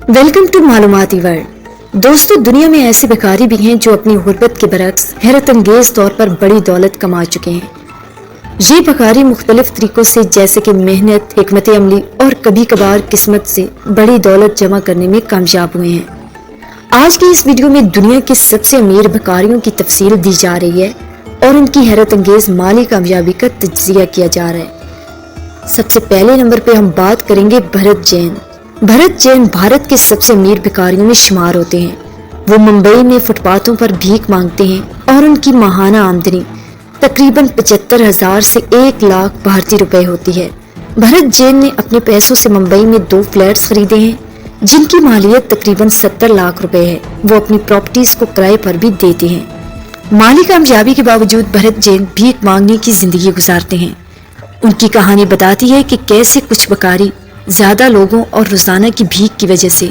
Welcome to मालूमाती world. दोस्तों, दुनिया में ऐसे भिखारी भी हैं जो अपनी गुर्बत के बरक्स हैरत अंगेज तौर पर बड़ी दौलत कमा चुके हैं। ये भिखारी मुख्तलिफ तरीकों से जैसे कि मेहनत, हिकमत अमली और कभी कभार किस्मत से बड़ी दौलत जमा करने में कामयाब हुए हैं। आज की इस वीडियो में दुनिया के सबसे अमीर भिखारियों की तफसील दी जा रही है और उनकी हैरत अंगेज माली कामयाबी का तज्जिया किया जा रहा है। सबसे पहले नंबर पे हम बात करेंगे भरत जैन। भरत जैन भारत के सबसे अमीर भिखारियों में शुमार होते हैं। वो मुंबई में फुटपाथों पर भीख मांगते हैं और उनकी माहाना आमदनी तकरीबन 75,000 से 1 लाख भारतीय रुपए होती है। भरत जैन ने अपने पैसों से मुंबई में 2 फ्लैट्स खरीदे हैं जिनकी मालियत तकरीबन 70 लाख रुपए है। वो अपनी प्रॉपर्टीज को किराए पर भी देते हैं। माली कामयाबी के बावजूद भरत जैन भीख मांगने की जिंदगी गुजारते हैं। उनकी कहानी बताती है कि कैसे कुछ भिखारी ज्यादा लोगों और रोजाना की भीख की वजह से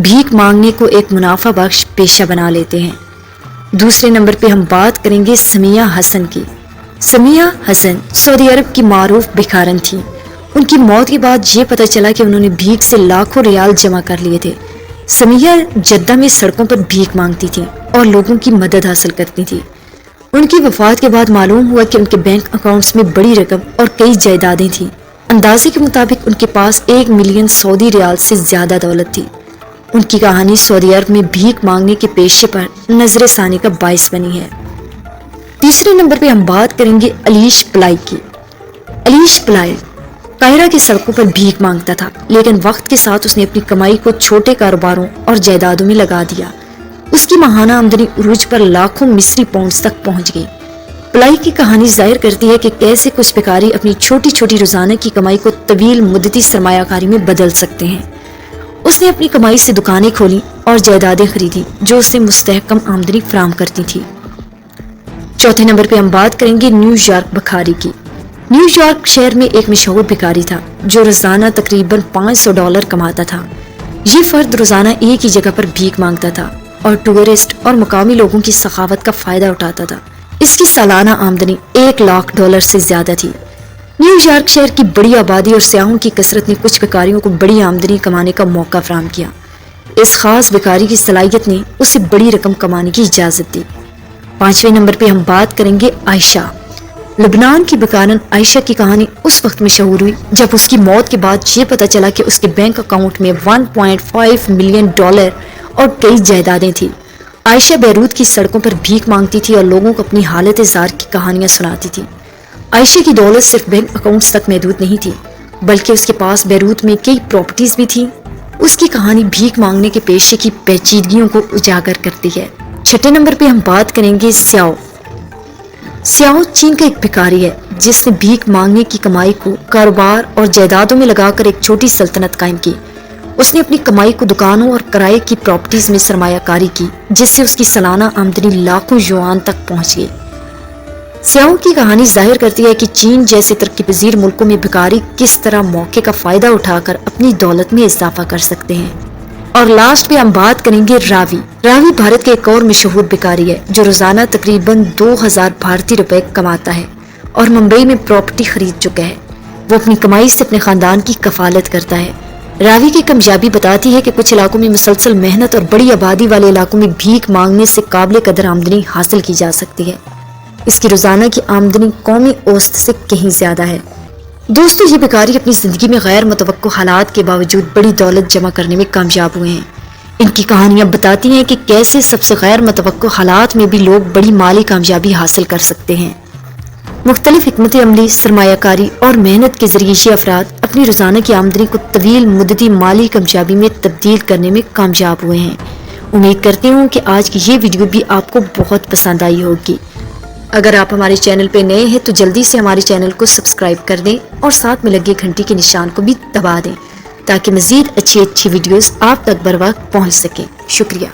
भीख मांगने को एक मुनाफा बख्श पेशा बना लेते हैं। दूसरे नंबर पे हम बात करेंगे समिया हसन की। समिया हसन सऊदी अरब की मारूफ भिखारन थी। उनकी मौत के बाद ये पता चला कि उन्होंने भीख से लाखों रियाल जमा कर लिए थे। समिया जद्दा में सड़कों पर भीख मांगती थी और लोगों की मदद हासिल करती थी। उनकी वफात के बाद मालूम हुआ कि उनके बैंक अकाउंट्स में बड़ी रकम और कई जायदादें थीं। अंदाजे के मुताबिक उनके पास 1 मिलियन सऊदी रियाल से ज्यादा दौलत थी। उनकी कहानी सऊदी अरब में भीख मांगने के पेशे पर नजर सानी का बाइस बनी है। तीसरे नंबर पे हम बात करेंगे अलीश पलाई की। अलीश पलाई कायरा की सड़कों पर भीख मांगता था, लेकिन वक्त के साथ उसने अपनी कमाई को छोटे कारोबारों और जायदादों में लगा दिया। उसकी माहाना आमदनी उरूज पर लाखों मिस्री पाउंड्स तक पहुंच गई। पलाई की कहानी जाहिर करती है कि कैसे कुछ भिखारी अपनी छोटी छोटी रोजाना की कमाई को तवील मुद्दती सरमायाकारी में बदल सकते हैं। उसने अपनी कमाई से दुकानें खोली और जायदादें खरीदी जो उसे मुस्तहकम आमदनी फराहम करती थी। चौथे नंबर पे हम बात करेंगे न्यूयॉर्क भिखारी की। न्यूयॉर्क शहर में एक मशहूर भिखारी था जो रोजाना तकरीबन $500 कमाता था। ये फर्द रोजाना एक ही जगह पर भीख मांगता था और टूरिस्ट और मुकामी लोगों की सखावत का फायदा उठाता था। इसकी सालाना आमदनी $1 लाख से ज्यादा थी। न्यूयॉर्क शहर की बड़ी आबादी और सयाहों की कसरत ने कुछ भिखारियों को बड़ी आमदनी कमाने का मौका फराहम किया। इस खास भिखारी की सलाहियत ने उसे बड़ी रकम कमाने की इजाजत दी। 5वें नंबर पे हम बात करेंगे आयशा। लबनान की भिखारन आयशा की कहानी उस वक्त मशहूर हुई जब उसकी मौत के बाद ये पता चला कि उसके बैंक अकाउंट में $1.5 मिलियन और कई जायदादें थी। आयशा बैरूत की सड़कों पर भीख मांगती थी और लोगों को अपनी हालत ज़ार की कहानियां सुनाती थी। आयशा की दौलत सिर्फ बैंक अकाउंट्स तक महदूद नहीं थी, बल्कि उसके पास बैरूत में कई प्रॉपर्टीज भी थी। उसकी कहानी भीख मांगने के पेशे की पेचीदगियों को उजागर करती है। 6ठे नंबर पे हम बात करेंगे स्याओ। स्याओ चीन का एक भिखारी है जिसने भीख मांगने की कमाई को कारोबार और जायदादों में लगाकर एक छोटी सल्तनत कायम की। उसने अपनी कमाई को दुकानों और किराए की प्रॉपर्टीज में सरमायाकारी की जिससे उसकी सालाना आमदनी लाखों युआन तक पहुंच गई। स्याओ की कहानी जाहिर करती है कि चीन जैसे तरक्की पजीर मुल्कों में भिखारी किस तरह मौके का फायदा उठाकर अपनी दौलत में इजाफा कर सकते हैं। और लास्ट पे हम बात करेंगे रावी। रावी भारत के एक और मशहूर भिखारी है जो रोजाना तकरीबन 2000 भारतीय रुपए कमाता है और मुंबई में प्रॉपर्टी खरीद चुका है। वो अपनी कमाई से अपने खानदान की कफालत करता है। रावी की कामयाबी बताती है कि कुछ इलाकों में मुसलसल मेहनत और बड़ी आबादी वाले इलाकों में भीख मांगने से काबिल कदर आमदनी हासिल की जा सकती है। इसकी रोजाना की आमदनी कौमी औसत से कहीं ज्यादा है। दोस्तों, ये भिखारी अपनी जिंदगी में गैर मुतवक्को हालात के बावजूद बड़ी दौलत जमा करने में कामयाब हुए हैं। इनकी कहानियां बताती हैं कि कैसे सबसे गैर मुतवक्को हालात में भी लोग बड़ी माली कामयाबी हासिल कर सकते हैं। मुख्तलिफ हिकमत अमली, सरमायाकारी और मेहनत के जरिए ये अफराद अपनी रोजाना की आमदनी को तवील मुद्दती माली कामयाबी में तब्दील करने में कामयाब हुए हैं। उम्मीद करती हूँ कि आज की ये वीडियो भी आपको बहुत पसंद आई होगी। अगर आप हमारे चैनल पे नए हैं तो जल्दी से हमारे चैनल को सब्सक्राइब कर दें और साथ में लगे घंटी के निशान को भी दबा दें ताकि मजीद अच्छी वीडियोस आप तक बर वक्त पहुँच सकें। शुक्रिया।